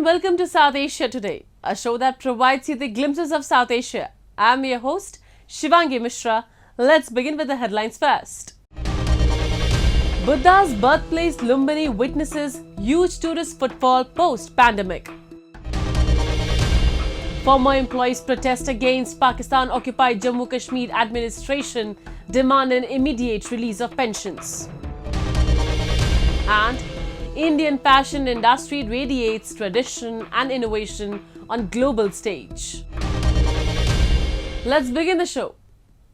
welcome to South Asia Today, a show that provides you the glimpses of South Asia. I'm your host, Shivangi Mishra. Let's begin with the headlines first. Buddha's birthplace Lumbini witnesses huge tourist footfall post-pandemic. Former employees protest against Pakistan-occupied Jammu Kashmir administration, demand an immediate release of pensions. And Indian fashion industry radiates tradition and innovation on global stage. Let's begin the show.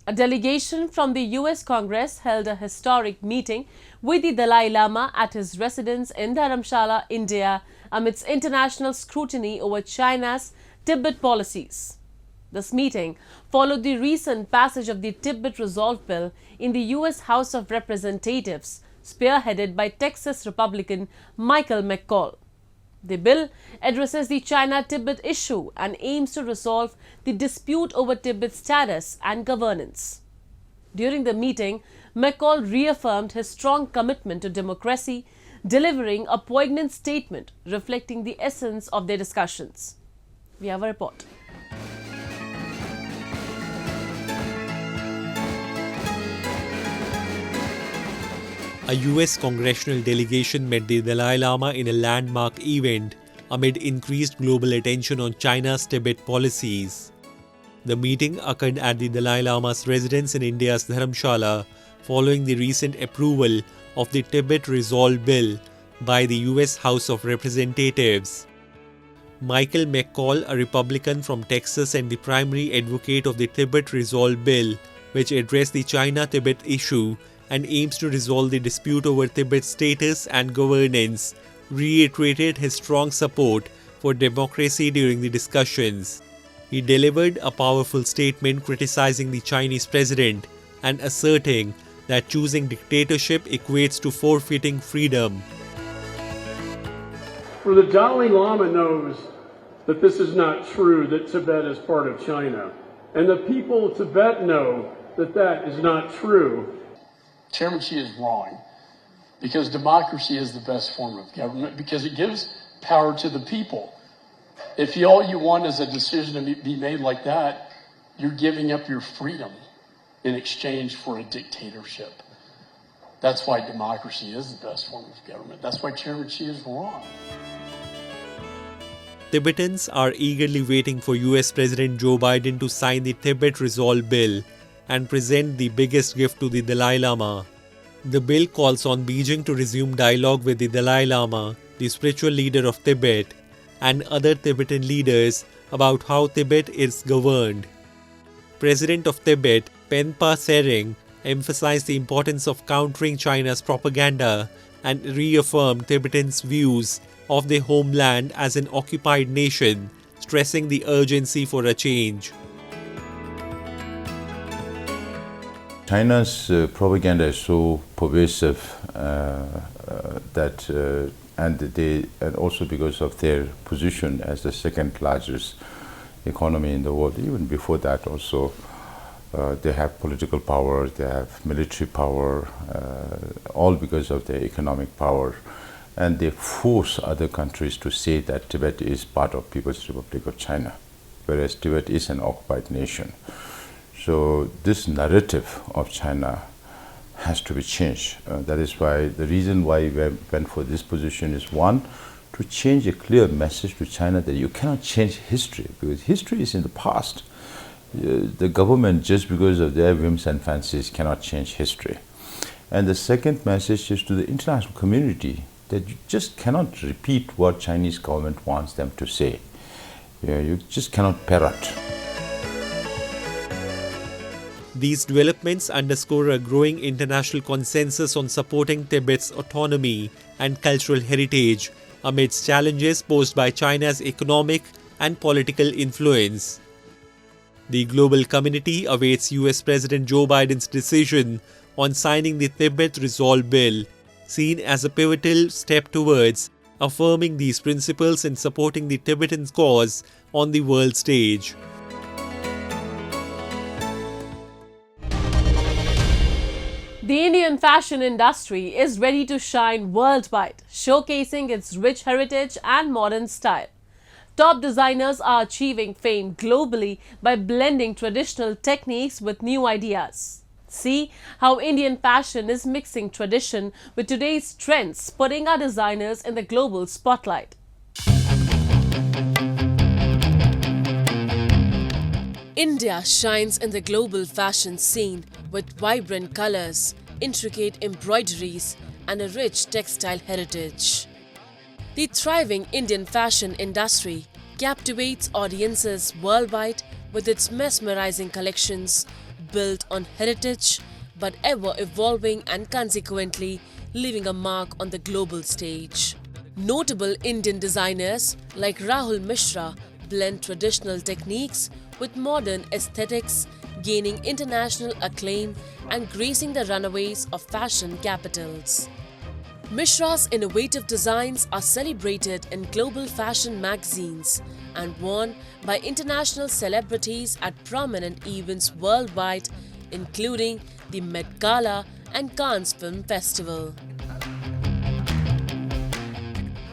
A delegation from the US Congress held a historic meeting with the Dalai Lama at his residence in Dharamshala, India, amidst international scrutiny over China's Tibet policies. This meeting followed the recent passage of the Tibet Resolve Bill in the US House of Representatives, spearheaded by Texas Republican Michael McCaul. The bill addresses the China-Tibet issue and aims to resolve the dispute over Tibet's status and governance. During the meeting, McCaul reaffirmed his strong commitment to democracy, delivering a poignant statement reflecting the essence of their discussions. We have a report. A US congressional delegation met the Dalai Lama in a landmark event amid increased global attention on China's Tibet policies. The meeting occurred at the Dalai Lama's residence in India's Dharamshala following the recent approval of the Tibet Resolve Bill by the US House of Representatives. Michael McCaul, a Republican from Texas and the primary advocate of the Tibet Resolve Bill, which addressed the China-Tibet issue and aims to resolve the dispute over Tibet's status and governance, reiterated his strong support for democracy during the discussions. He delivered a powerful statement criticizing the Chinese president and asserting that choosing dictatorship equates to forfeiting freedom. For the Dalai Lama knows that this is not true, that Tibet is part of China. And the people of Tibet know that that is not true. Chairman Xi is wrong, because democracy is the best form of government, because it gives power to the people. If all you want is a decision to be made like that, you're giving up your freedom in exchange for a dictatorship. That's why democracy is the best form of government. That's why Chairman Xi is wrong. Tibetans are eagerly waiting for US President Joe Biden to sign the Tibet Resolve Bill and present the biggest gift to the Dalai Lama. The bill calls on Beijing to resume dialogue with the Dalai Lama, the spiritual leader of Tibet, and other Tibetan leaders about how Tibet is governed. President of Tibet, Penpa Tsering, emphasized the importance of countering China's propaganda and reaffirmed Tibetans' views of their homeland as an occupied nation, stressing the urgency for a change. China's propaganda is so pervasive and also because of their position as the second largest economy in the world. Even before that, also they have political power, they have military power, all because of their economic power, and they force other countries to say that Tibet is part of People's Republic of China, whereas Tibet is an occupied nation. So this narrative of China has to be changed. That is why the reason why we went for this position is, one, to change a clear message to China that you cannot change history, because history is in the past. The government, just because of their whims and fancies, cannot change history. And the second message is to the international community that you just cannot repeat what Chinese government wants them to say. You just cannot parrot. These developments underscore a growing international consensus on supporting Tibet's autonomy and cultural heritage amidst challenges posed by China's economic and political influence. The global community awaits US President Joe Biden's decision on signing the Tibet Resolve Bill, seen as a pivotal step towards affirming these principles and supporting the Tibetan cause on the world stage. The Indian fashion industry is ready to shine worldwide, showcasing its rich heritage and modern style. Top designers are achieving fame globally by blending traditional techniques with new ideas. See how Indian fashion is mixing tradition with today's trends, putting our designers in the global spotlight. India shines in the global fashion scene with vibrant colors, intricate embroideries, and a rich textile heritage. The thriving Indian fashion industry captivates audiences worldwide with its mesmerizing collections built on heritage but ever evolving and consequently leaving a mark on the global stage. Notable Indian designers like Rahul Mishra blend traditional techniques with modern aesthetics, gaining international acclaim and gracing the runways of fashion capitals. Mishra's innovative designs are celebrated in global fashion magazines and worn by international celebrities at prominent events worldwide, including the Met Gala and Cannes Film Festival.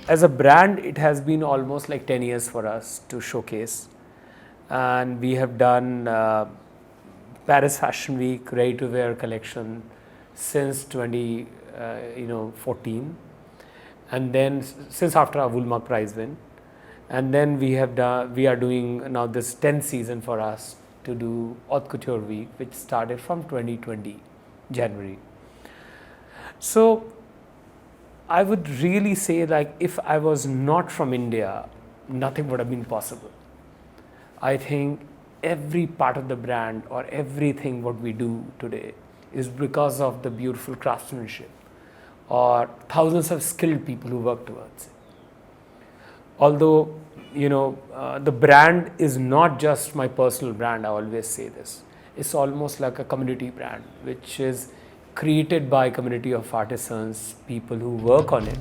As a brand, it has been almost like 10 years for us to showcase. And we have done Paris Fashion Week ready-to-wear collection since 2014, and then since after our Woolmark Prize win, and then we are doing now this 10th season for us to do Haute Couture Week, which started from 2020 January. So I would really say, like, if I was not from India, nothing would have been possible. I think every part of the brand or everything what we do today is because of the beautiful craftsmanship or thousands of skilled people who work towards it. Although, the brand is not just my personal brand, I always say this. It's almost like a community brand, which is created by a community of artisans, people who work on it.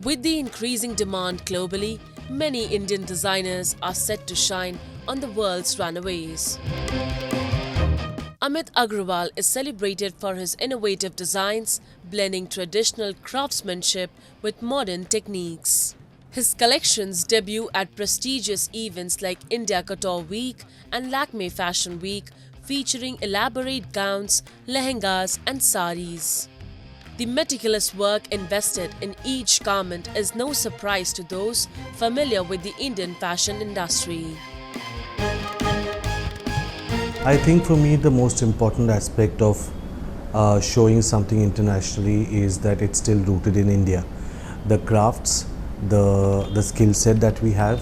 With the increasing demand globally, many Indian designers are set to shine on the world's runways. Amit Agrawal is celebrated for his innovative designs, blending traditional craftsmanship with modern techniques. His collections debut at prestigious events like India Couture Week and Lakme Fashion Week, featuring elaborate gowns, lehengas and saris. The meticulous work invested in each garment is no surprise to those familiar with the Indian fashion industry. I think for me the most important aspect of showing something internationally is that it's still rooted in India. The crafts, the skill set that we have,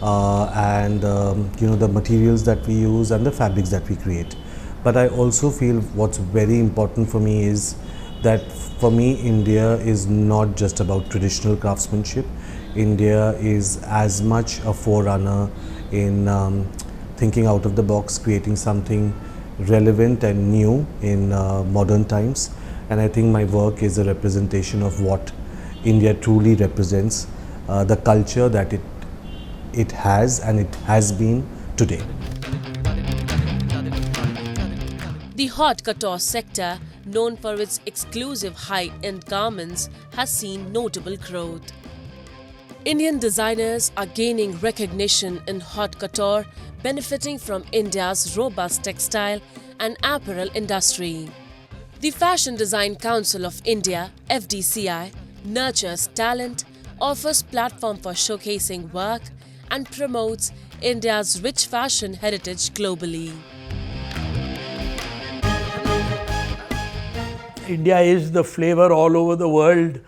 and the materials that we use and the fabrics that we create. But I also feel what's very important for me is that for me India is not just about traditional craftsmanship. India is as much a forerunner in thinking out of the box, creating something relevant and new in modern times. And I think my work is a representation of what India truly represents, the culture that it has and it has been today. The haute couture sector, known for its exclusive high-end garments, has seen notable growth. Indian designers are gaining recognition in haute couture, benefiting from India's robust textile and apparel industry. The Fashion Design Council of India, FDCI, nurtures talent, offers platform for showcasing work, and promotes India's rich fashion heritage globally. India is the flavor all over the world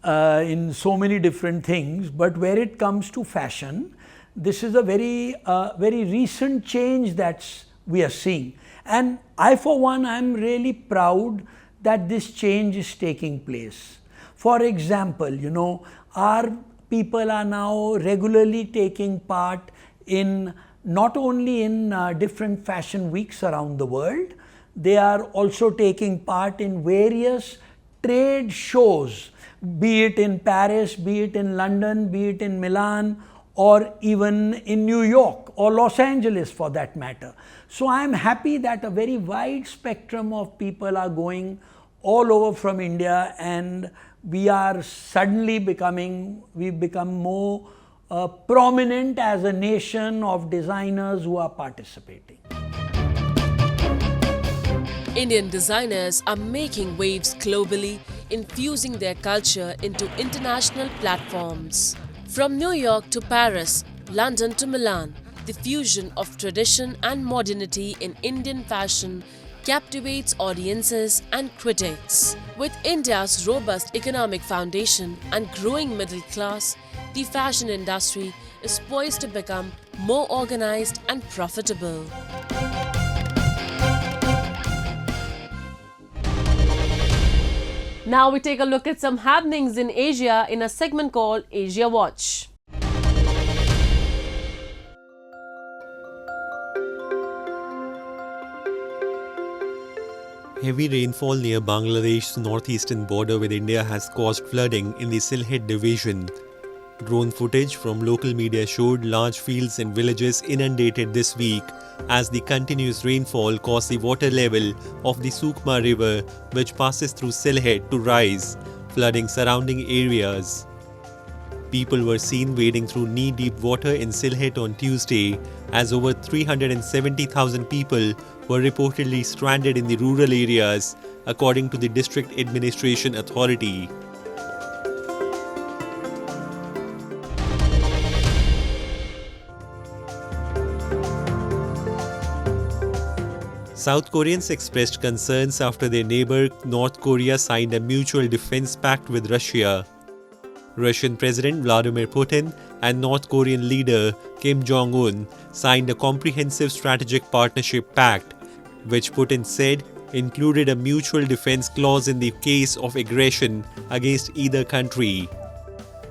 in so many different things, but where it comes to fashion, this is a very recent change that we are seeing. And I, for one, am really proud that this change is taking place. For example, our people are now regularly taking part in not only in different fashion weeks around the world, they are also taking part in various trade shows, be it in Paris, be it in London, be it in Milan, or even in New York or Los Angeles for that matter. So I am happy that a very wide spectrum of people are going all over from India and we are suddenly we've become more prominent as a nation of designers who are participating. Indian designers are making waves globally, infusing their culture into international platforms. From New York to Paris, London to Milan, the fusion of tradition and modernity in Indian fashion captivates audiences and critics. With India's robust economic foundation and growing middle class, the fashion industry is poised to become more organized and profitable. Now we take a look at some happenings in Asia in a segment called Asia Watch. Heavy rainfall near Bangladesh's northeastern border with India has caused flooding in the Sylhet division. Drone footage from local media showed large fields and villages inundated this week as the continuous rainfall caused the water level of the Sukma River, which passes through Sylhet, to rise, flooding surrounding areas. People were seen wading through knee-deep water in Sylhet on Tuesday, as over 370,000 people were reportedly stranded in the rural areas, according to the district administration authority. South Koreans expressed concerns after their neighbor North Korea signed a mutual defense pact with Russia. Russian President Vladimir Putin and North Korean leader Kim Jong-un signed a comprehensive strategic partnership pact, which Putin said included a mutual defense clause in the case of aggression against either country.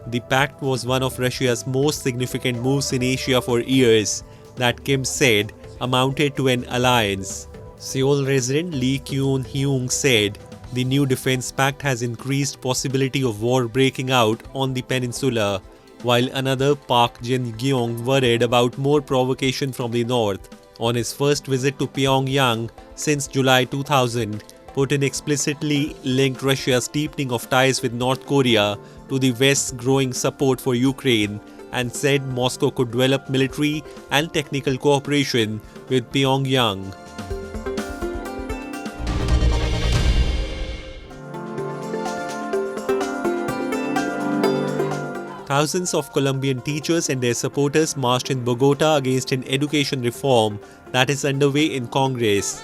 The pact was one of Russia's most significant moves in Asia for years that Kim said amounted to an alliance. Seoul resident Lee Kyun-hyung said the new defense pact has increased possibility of war breaking out on the peninsula, while another Park Jin-gyong worried about more provocation from the north. On his first visit to Pyongyang since July 2000, Putin explicitly linked Russia's deepening of ties with North Korea to the West's growing support for Ukraine and said Moscow could develop military and technical cooperation with Pyongyang. Thousands of Colombian teachers and their supporters marched in Bogota against an education reform that is underway in Congress.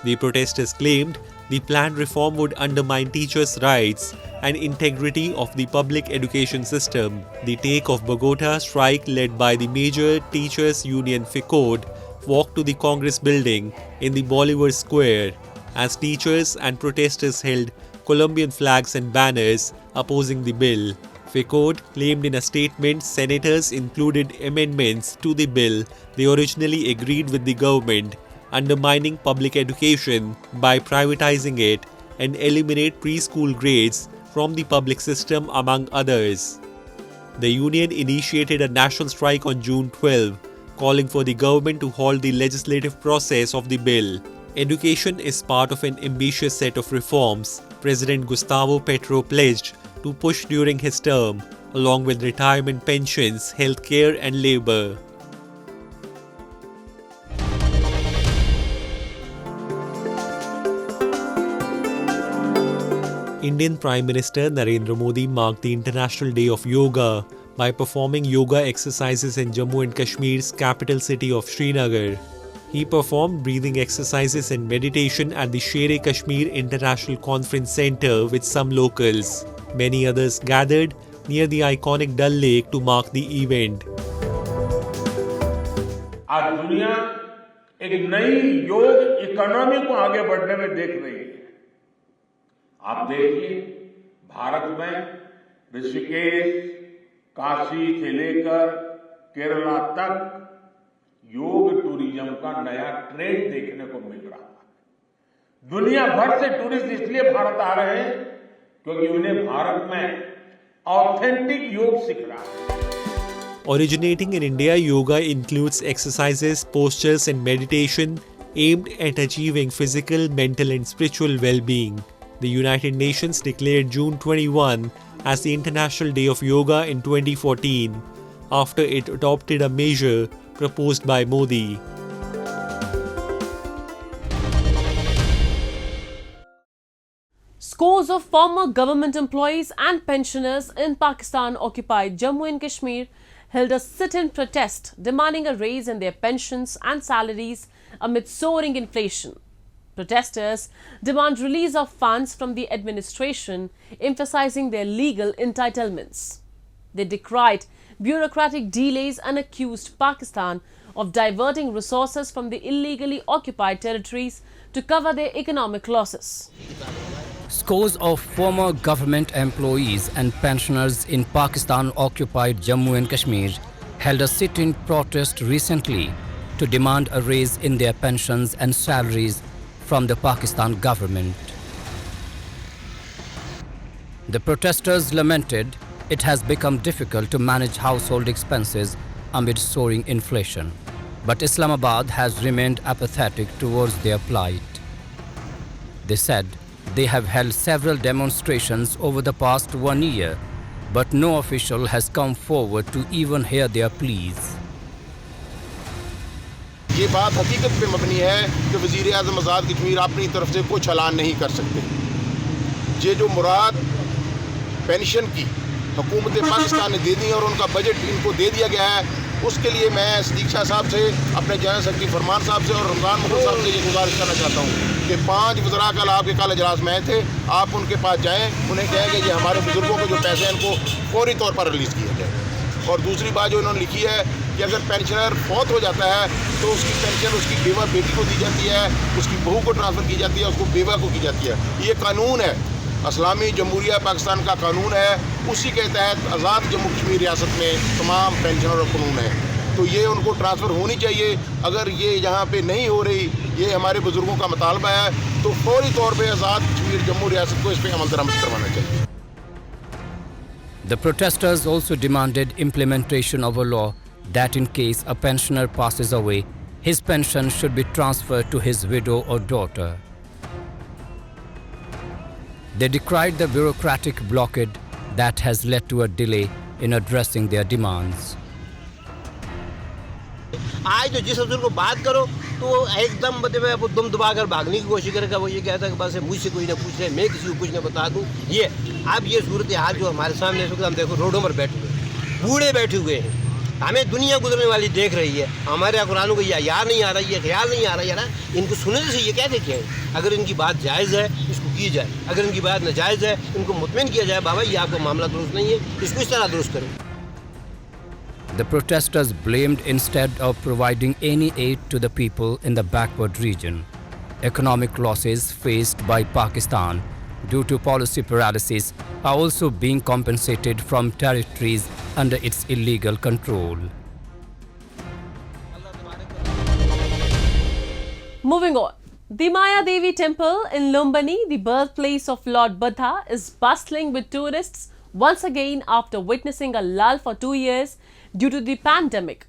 The protesters claimed the planned reform would undermine teachers' rights and integrity of the public education system. The Take of Bogota strike, led by the major teachers union FICOD, walked to the Congress building in the Bolivar Square as teachers and protesters held Colombian flags and banners opposing the bill. FICOD claimed in a statement senators included amendments to the bill they originally agreed with the government, undermining public education by privatizing it and eliminate preschool grades from the public system, among others. The union initiated a national strike on June 12, calling for the government to halt the legislative process of the bill. Education is part of an ambitious set of reforms President Gustavo Petro pledged to push during his term, along with retirement pensions, healthcare and labor. Indian Prime Minister Narendra Modi marked the International Day of Yoga by performing yoga exercises in Jammu and Kashmir's capital city of Srinagar. He performed breathing exercises and meditation at the Sher-e-Kashmir International Conference Centre with some locals. Many others gathered near the iconic Dal Lake to mark the event. आज दुनिया एक नई योग economy को आगे बढ़ने में देख रही है। आप देखिए, भारत में ऋषिकेश, काशी से लेकर केरला तक योग टूरिज्म का नया ट्रेंड देखने को मिल रहा है। दुनिया भर से टूरिस्ट इसलिए भारत आ रहे हैं क्योंकि उन्हें भारत में ऑथेंटिक योग सीख रहा है। Originating in India, yoga includes exercises, postures and meditation aimed at achieving physical, mental and spiritual well-being. The United Nations declared June 21 as the International Day of Yoga in 2014 after it adopted a measure proposed by Modi. Scores of former government employees and pensioners in Pakistan-occupied Jammu and Kashmir held a sit-in protest demanding a raise in their pensions and salaries amid soaring inflation. Protesters demand release of funds from the administration, emphasizing their legal entitlements. They decried bureaucratic delays and accused Pakistan of diverting resources from the illegally occupied territories to cover their economic losses. Scores of former government employees and pensioners in Pakistan-occupied Jammu and Kashmir held a sit-in protest recently to demand a raise in their pensions and salaries from the Pakistan government. The protesters lamented it has become difficult to manage household expenses amid soaring inflation, but Islamabad has remained apathetic towards their plight. They said they have held several demonstrations over the past 1 year, but no official has come forward to even hear their pleas. ये बात हकीकत पे मबनी है कि वज़ीर आज़म आज़ाद कश्मीर अपनी तरफ से कुछ ऐलान नहीं कर सकते। ये जो मुराद पेंशन की हुकूमत पाकिस्तान ने दे दी और उनका बजट इनको दे दिया गया है, उसके लिए मैं सदीक शाह साहब से, अपने जनरल सेक्रेटरी फरमान साहब से और रमज़ान मुखर साहब से ये गुजारिश करना चाहता हूँ कि 5 वज़रा कल आपके कल इजलास में आए थे, आप उनके पास जाएँ, उन्हें कहें कि ये हमारे बुज़ुर्गों को जो पैसे हैं इनको फौरी तौर पर रिलीज़ किया जाए। और दूसरी बात जो इन्होंने लिखी है कि अगर पेंशनर फौत हो जाता है तो उसकी पेंशन उसकी बेवा बेटी को दी जाती है, उसकी बहू को ट्रांसफ़र की जाती है, उसको बेवा को की जाती है। ये कानून है, इस्लामी जमहूरिया पाकिस्तान का कानून है, उसी के तहत आज़ाद जम्मू कश्मीर रियासत में तमाम पेंशनर और कानून है, तो ये उनको ट्रांसफ़र होनी चाहिए। अगर ये यहाँ पे नहीं हो रही, ये हमारे बुज़ुर्गों का मुतालबा है, तो फौरी तौर पर आज़ाद कश्मीर जम्मू रियासत को इस पर अमल दरामद करवाना चाहिए। The protesters also demanded implementation of a law that in case a pensioner passes away, his pension should be transferred to his widow or daughter. They decried the bureaucratic blockade that has led to a delay in addressing their demands. आज तो जिस अफसर को बात करो तो एकदम मतलब वो दम दबाकर भागने की कोशिश करेगा। वो ये कहता है कि बस मुझसे कोई ना पूछ ले, मैं किसी को कुछ ना बता दूं। ये अब ये सूरत हाल जो हमारे सामने इस वक्त हम देखो, रोडों पर बैठे हुए बूढ़े बैठे हुए हैं, हमें दुनिया गुजरने वाली देख रही है, हमारे कुरानों को याद नहीं आ रहा, ये ख्याल नहीं आ रहा यार, इनको सुनने से ये कहते क्या है। अगर इनकी बात जायज़ है इसको की जाए, अगर इनकी बात नाजायज़ है इनको मुतमईन किया जाए, बाबा ये आपका मामला दुरुस्त नहीं है, इसको इस तरह दुरुस्त करें। The protesters blamed instead of providing any aid to the people in the backward region. Economic losses faced by Pakistan due to policy paralysis are also being compensated from territories under its illegal control. Moving on. The Maya Devi temple in Lumbini, the birthplace of Lord Buddha, is bustling with tourists once again after witnessing a lull for 2 years due to the pandemic.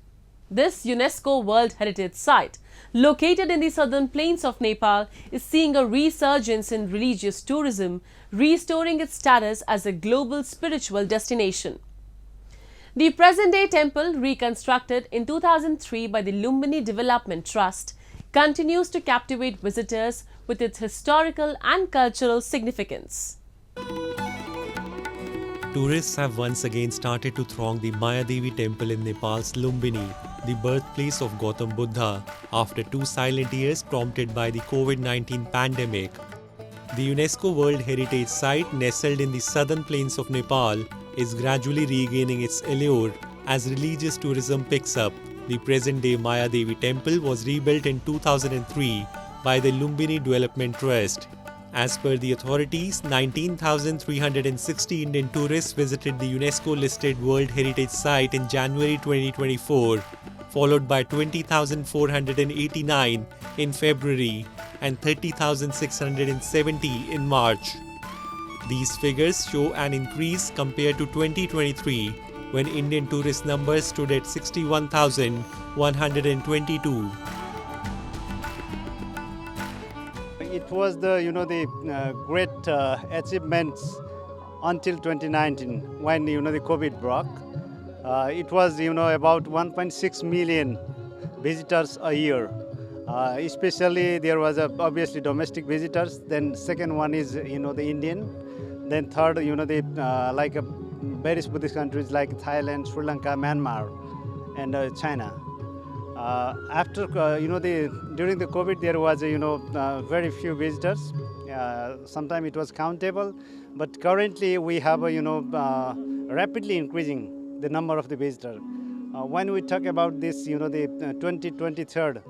This UNESCO World Heritage Site, located in the southern plains of Nepal, is seeing a resurgence in religious tourism, restoring its status as a global spiritual destination. The present-day temple, reconstructed in 2003 by the Lumbini Development Trust, continues to captivate visitors with its historical and cultural significance. Tourists have once again started to throng the Maya Devi temple in Nepal's Lumbini, the birthplace of Gautam Buddha, after 2 silent years prompted by the COVID-19 pandemic. The UNESCO World Heritage Site, nestled in the southern plains of Nepal, is gradually regaining its allure as religious tourism picks up. The present-day Maya Devi temple was rebuilt in 2003 by the Lumbini Development Trust. As per the authorities, 19,360 Indian tourists visited the UNESCO-listed World Heritage Site in January 2024, followed by 20,489 in February and 30,670 in March. These figures show an increase compared to 2023, when Indian tourist numbers stood at 61,122. It it was the great achievements until 2019 when the COVID broke. It was about 1.6 million visitors a year. Especially there was obviously domestic visitors. Then second one is the Indian. Then third like various Buddhist countries like Thailand, Sri Lanka, Myanmar, and China. After during the COVID there was very few visitors. Sometimes it was countable, but currently we have rapidly increasing the number of the visitors. When we talk about this, the 2023,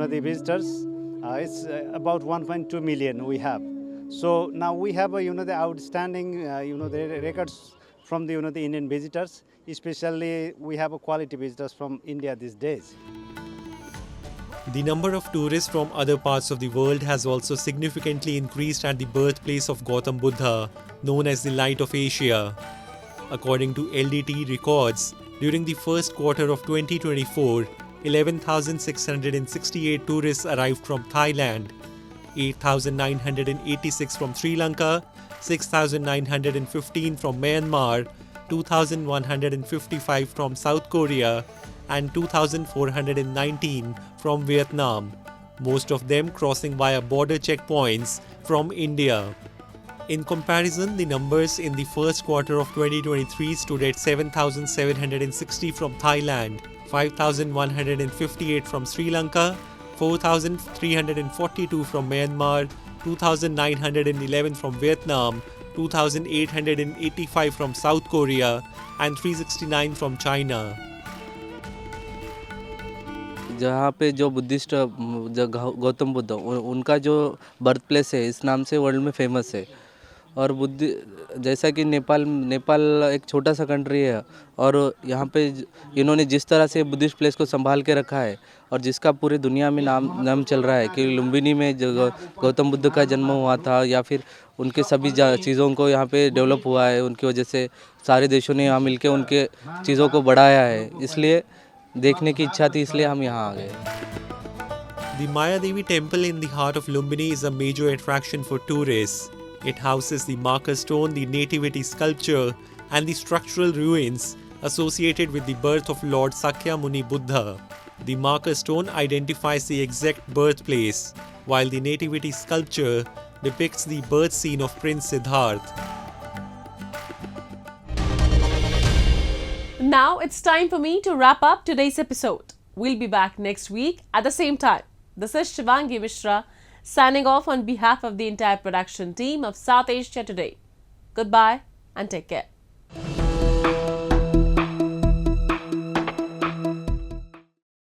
the visitors, it's about 1.2 million we have. So now we have the outstanding the records from the the Indian visitors. Especially we have a quality visitors from India these days. The number of tourists from other parts of the world has also significantly increased at the birthplace of Gautam Buddha, known as the Light of Asia. According to LDT records, during the first quarter of 2024, 11,668 tourists arrived from Thailand, 8,986 from Sri Lanka, 6,915 from Myanmar, 2,155 from South Korea, and 2,419 from Vietnam, most of them crossing via border checkpoints from India. In comparison, the numbers in the first quarter of 2023 stood at 7,760 from Thailand, 5,158 from Sri Lanka, 4,342 from Myanmar, 2,911 from Vietnam, 2,885 from South Korea, and 369 from China. जहाँ पे जो Buddhist Gautam Buddha उनका जो birth place है इस नाम से world में फेमस है और जैसा कि नेपाल एक छोटा सा कंट्री है और यहाँ पे इन्होंने जिस तरह से बुद्धिस्ट प्लेस को संभाल के रखा है और जिसका पूरे दुनिया में नाम चल रहा है कि लुम्बिनी में जो गौतम बुद्ध का जन्म हुआ था या फिर उनके सभी चीज़ों को यहाँ पे डेवलप हुआ है, उनकी वजह से सारे देशों ने यहाँ मिलके उनके चीज़ों को बढ़ाया है, इसलिए देखने की इच्छा थी, इसलिए हम यहाँ आ गए. The Maya Devi temple in the heart of Lumbini is a major attraction for tourists. It houses the marker stone, the nativity sculpture, and the structural ruins associated with the birth of Lord Sakya Muni Buddha. The marker stone identifies the exact birthplace, while the nativity sculpture depicts the birth scene of Prince Siddhartha. Now it's time for me to wrap up today's episode. We'll be back next week at the same time. This is Shivangi Mishra signing off on behalf of the entire production team of South Asia Today. Goodbye and take care.